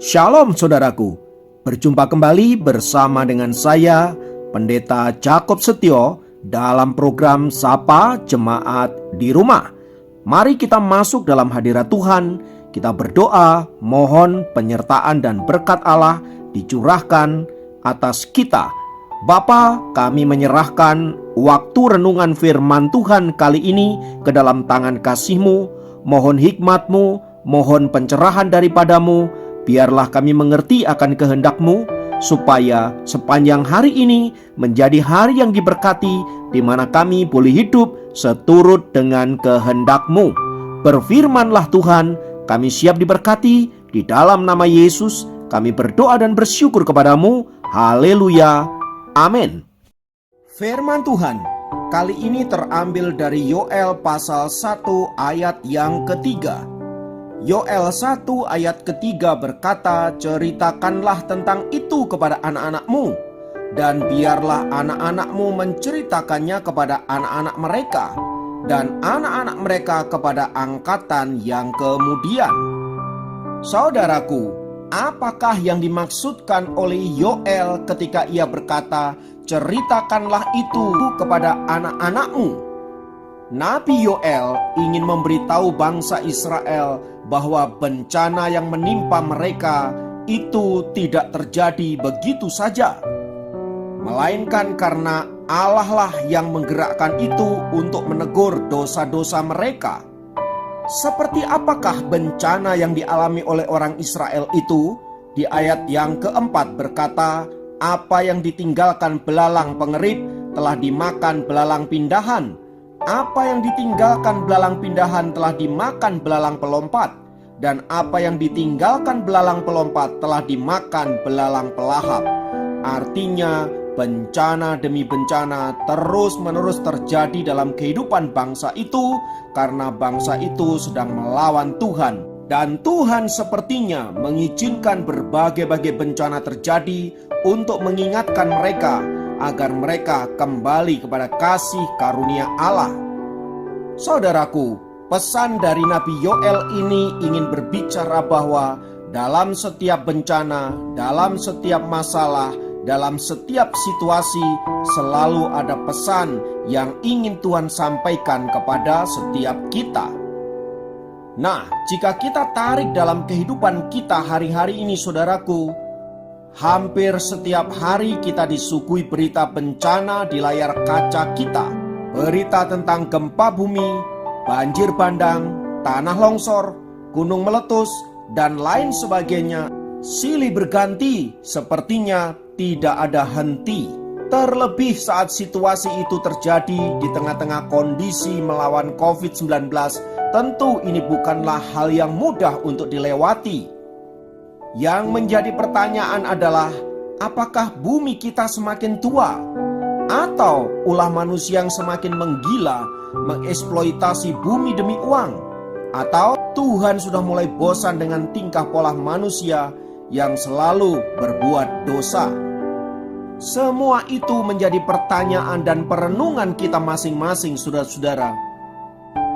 Shalom saudaraku, berjumpa kembali bersama dengan saya Pendeta Jakob Setio dalam program Sapa Jemaat di Rumah. Mari kita masuk dalam hadirat Tuhan, kita berdoa mohon penyertaan dan berkat Allah dicurahkan atas kita. Bapa, kami menyerahkan waktu renungan firman Tuhan kali ini ke dalam tangan kasih-Mu. Mohon hikmat-Mu, mohon pencerahan daripadamu. Biarlah kami mengerti akan kehendak-Mu, supaya sepanjang hari ini menjadi hari yang diberkati, di mana kami boleh hidup seturut dengan kehendak-Mu. Berfirmanlah Tuhan, kami siap diberkati. Di dalam nama Yesus kami berdoa dan bersyukur kepadamu. Haleluya, amin. Firman Tuhan kali ini terambil dari Yoel pasal 1 ayat yang ketiga. Yoel 1 ayat ketiga berkata, ceritakanlah tentang itu kepada anak-anakmu, dan biarlah anak-anakmu menceritakannya kepada anak-anak mereka, dan anak-anak mereka kepada angkatan yang kemudian. Saudaraku, apakah yang dimaksudkan oleh Yoel ketika ia berkata, ceritakanlah itu kepada anak-anakmu? Nabi Yoel ingin memberitahu bangsa Israel bahwa bencana yang menimpa mereka itu tidak terjadi begitu saja, melainkan karena Allah lah yang menggerakkan itu untuk menegur dosa-dosa mereka. Seperti apakah bencana yang dialami oleh orang Israel itu? Di ayat yang keempat berkata, apa yang ditinggalkan belalang pengerit telah dimakan belalang pindahan. Apa yang ditinggalkan belalang pindahan telah dimakan belalang pelompat, dan apa yang ditinggalkan belalang pelompat telah dimakan belalang pelahap. Artinya, bencana demi bencana terus-menerus terjadi dalam kehidupan bangsa itu karena bangsa itu sedang melawan Tuhan. Dan Tuhan sepertinya mengizinkan berbagai-bagai bencana terjadi untuk mengingatkan mereka agar mereka kembali kepada kasih karunia Allah. Saudaraku, pesan dari Nabi Yoel ini ingin berbicara bahwa dalam setiap bencana, dalam setiap masalah, dalam setiap situasi selalu ada pesan yang ingin Tuhan sampaikan kepada setiap kita. Nah, jika kita tarik dalam kehidupan kita hari-hari ini saudaraku, hampir setiap hari kita disuguhi berita bencana di layar kaca kita. Berita tentang gempa bumi, banjir bandang, tanah longsor, gunung meletus, dan lain sebagainya. Silih berganti, sepertinya tidak ada henti. Terlebih saat situasi itu terjadi di tengah-tengah kondisi melawan COVID-19, tentu ini bukanlah hal yang mudah untuk dilewati. Yang menjadi pertanyaan adalah, apakah bumi kita semakin tua? Atau ulah manusia yang semakin menggila, mengeksploitasi bumi demi uang? Atau Tuhan sudah mulai bosan dengan tingkah pola manusia yang selalu berbuat dosa? Semua itu menjadi pertanyaan dan perenungan kita masing-masing saudara-saudara.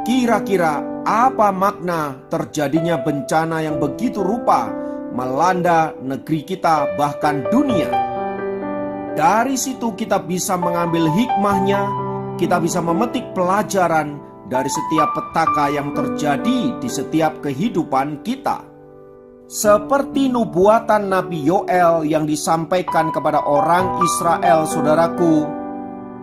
Kira-kira apa makna terjadinya bencana yang begitu rupa melanda negeri kita bahkan dunia? Dari situ kita bisa mengambil hikmahnya, kita bisa memetik pelajaran dari setiap petaka yang terjadi di setiap kehidupan kita. Seperti nubuatan Nabi Yoel yang disampaikan kepada orang Israel saudaraku,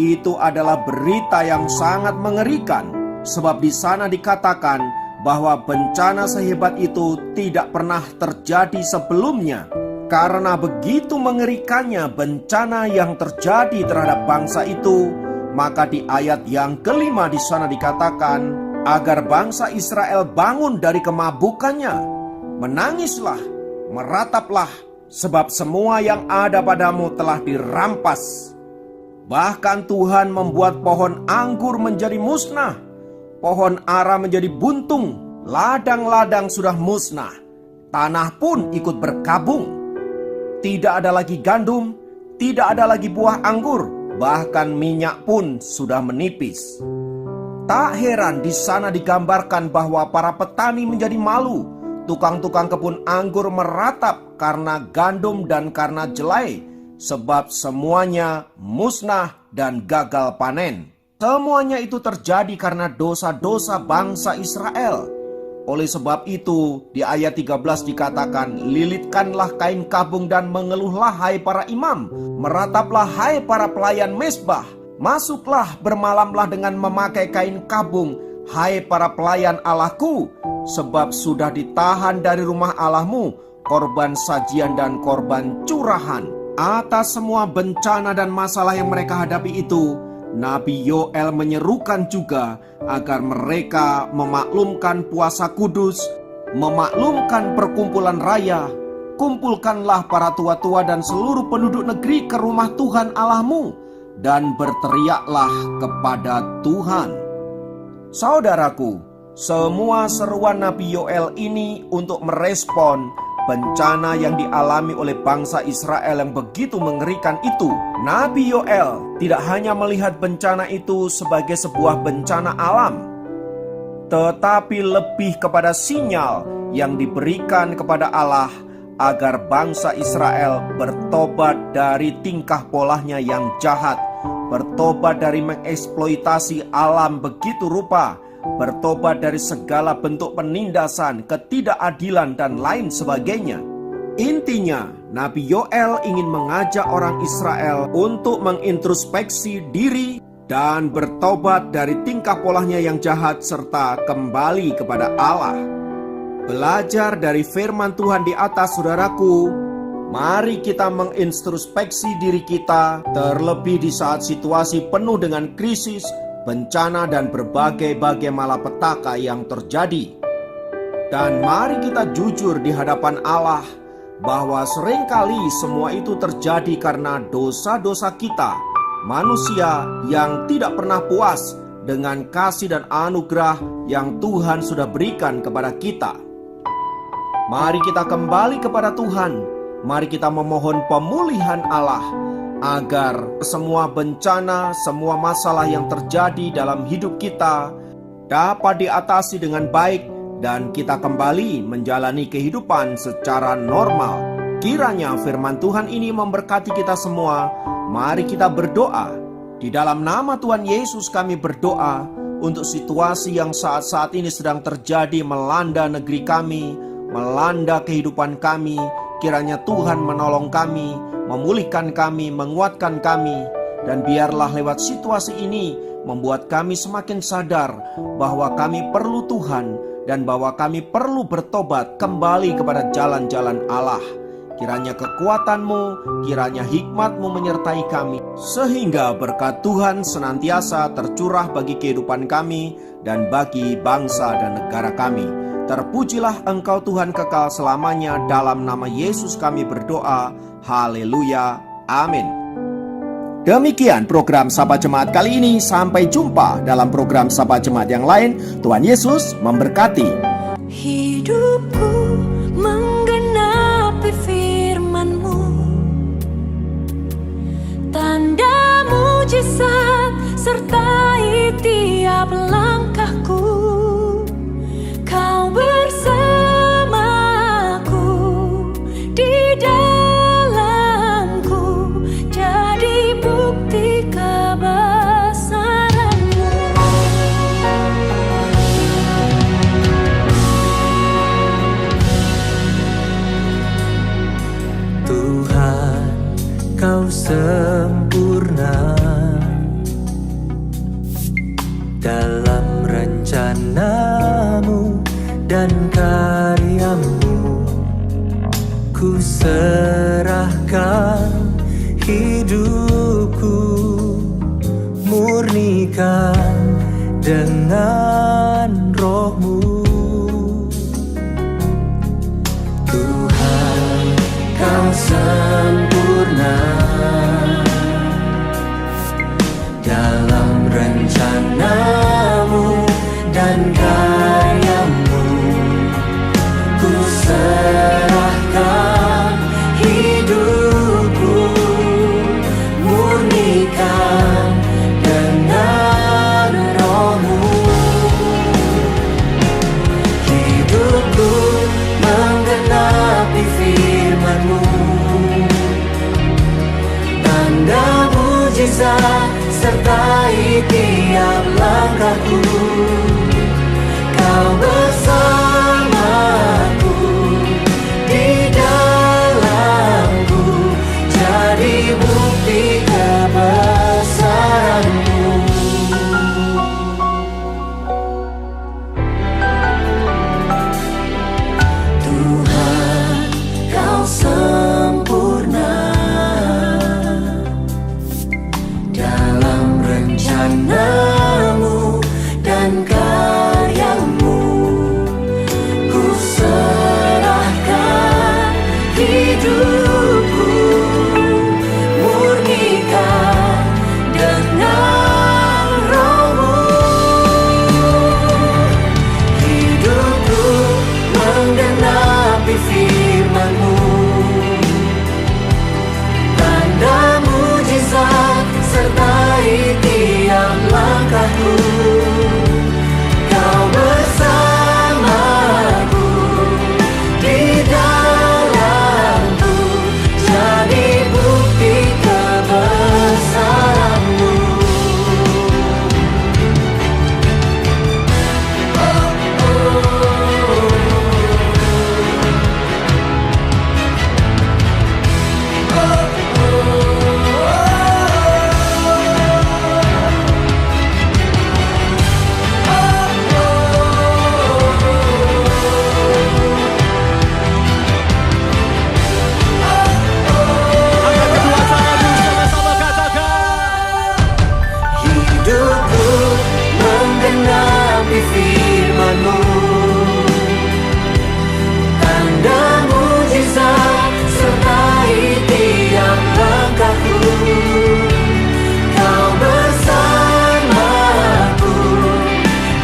itu adalah berita yang sangat mengerikan, sebab di sana dikatakan bahwa bencana sehebat itu tidak pernah terjadi sebelumnya. Karena begitu mengerikannya bencana yang terjadi terhadap bangsa itu, maka di ayat yang kelima di sana dikatakan agar bangsa Israel bangun dari kemabukannya. Menangislah, merataplah, sebab semua yang ada padamu telah dirampas. Bahkan Tuhan membuat pohon anggur menjadi musnah, pohon ara menjadi buntung, ladang-ladang sudah musnah, tanah pun ikut berkabung. Tidak ada lagi gandum, tidak ada lagi buah anggur, bahkan minyak pun sudah menipis. Tak heran di sana digambarkan bahwa para petani menjadi malu. Tukang-tukang kebun anggur meratap karena gandum dan karena jelai, sebab semuanya musnah dan gagal panen. Semuanya itu terjadi karena dosa-dosa bangsa Israel. Oleh sebab itu, di ayat 13 dikatakan, lilitkanlah kain kabung dan mengeluhlah hai para imam, merataplah hai para pelayan mezbah, masuklah bermalamlah dengan memakai kain kabung, hai para pelayan Allahku, sebab sudah ditahan dari rumah Allahmu korban sajian dan korban curahan. Atas semua bencana dan masalah yang mereka hadapi itu, Nabi Yoel menyerukan juga agar mereka memaklumkan puasa kudus, memaklumkan perkumpulan raya. Kumpulkanlah para tua-tua dan seluruh penduduk negeri ke rumah Tuhan Allahmu, dan berteriaklah kepada Tuhan. Saudaraku, semua seruan Nabi Yoel ini untuk merespon bencana yang dialami oleh bangsa Israel yang begitu mengerikan itu. Nabi Yoel tidak hanya melihat bencana itu sebagai sebuah bencana alam, tetapi lebih kepada sinyal yang diberikan kepada Allah agar bangsa Israel bertobat dari tingkah polanya yang jahat, bertobat dari mengeksploitasi alam begitu rupa, bertobat dari segala bentuk penindasan, ketidakadilan, dan lain sebagainya. Intinya, Nabi Yoel ingin mengajak orang Israel untuk mengintrospeksi diri dan bertobat dari tingkah polanya yang jahat serta kembali kepada Allah. Belajar dari firman Tuhan di atas, saudaraku. Mari kita mengintrospeksi diri kita, terlebih di saat situasi penuh dengan krisis, bencana, dan berbagai-bagai malapetaka yang terjadi. Dan mari kita jujur di hadapan Allah bahwa seringkali semua itu terjadi karena dosa-dosa kita, manusia yang tidak pernah puas dengan kasih dan anugerah yang Tuhan sudah berikan kepada kita. Mari kita kembali kepada Tuhan. Mari kita memohon pemulihan Allah agar semua bencana, semua masalah yang terjadi dalam hidup kita dapat diatasi dengan baik dan kita kembali menjalani kehidupan secara normal. Kiranya firman Tuhan ini memberkati kita semua. Mari kita berdoa. Di dalam nama Tuhan Yesus kami berdoa untuk situasi yang saat-saat ini sedang terjadi melanda negeri kami, melanda kehidupan kami. Kiranya Tuhan menolong kami, memulihkan kami, menguatkan kami, dan biarlah lewat situasi ini membuat kami semakin sadar bahwa kami perlu Tuhan dan bahwa kami perlu bertobat kembali kepada jalan-jalan Allah. Kiranya kekuatan-Mu, kiranya hikmat-Mu menyertai kami, sehingga berkat Tuhan senantiasa tercurah bagi kehidupan kami dan bagi bangsa dan negara kami. Terpujilah Engkau Tuhan kekal selamanya. Dalam nama Yesus kami berdoa. Haleluya. Amin. Demikian program Sapa Jemaat kali ini. Sampai jumpa dalam program Sapa Jemaat yang lain. Tuhan Yesus memberkati. Hidupku menggenapi firman-Mu, tanda mujizat sertai tiap langkahku. Kau bersamaku di dalamku, jadi bukti kebesaran-Mu. Tuhan, Kau sempurna dalam rencana-Mu dan karya-Mu. Ku serahkan hidupku, murnikan dengan Roh-Mu. Tuhan, Kau sempurna dalam rencana-Mu dan karya-Mu. Ku serahkan hidupku, murnikan dengan Roh-Mu. Hidupku mujizat sertai tiap langkahku. Kau bersamaku, di dalamku, jadi bukti kebesaran-Mu. Tuhan, Kau sempurna dalam rencana-Mu dan karya-Mu. Ku serahkan hidupku, murnikan dengan Roh-Mu. Hidupku menggenapi firman-Mu, tanda mujizat sertai tiap langkahku. Kau bersamaku, di dalamku, jadi bukti kebesaran-Mu. Hidupku menggenapi firman-Mu, tanda mujizat sertai tiap langkahku. Kau bersamaku,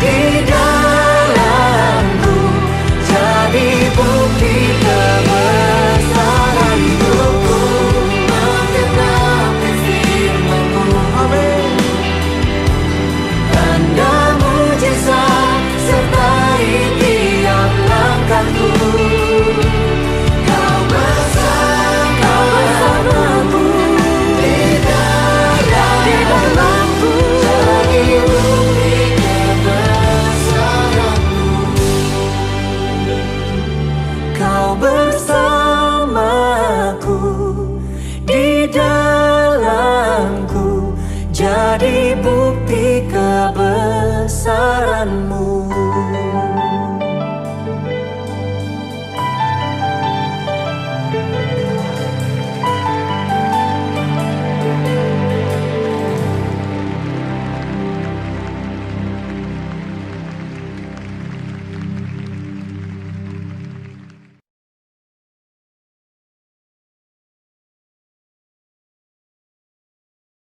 di dalamku, jadi bukti kebesaran-Mu. Menggenapi firman-Mu, tanda mujizat sertai tiap langkahku. Kau bersamaku, di dalamku, jadi bukti kebesaran-Mu. Kau bersamaku, di dalamku, jadi bukti kebesaran-Mu.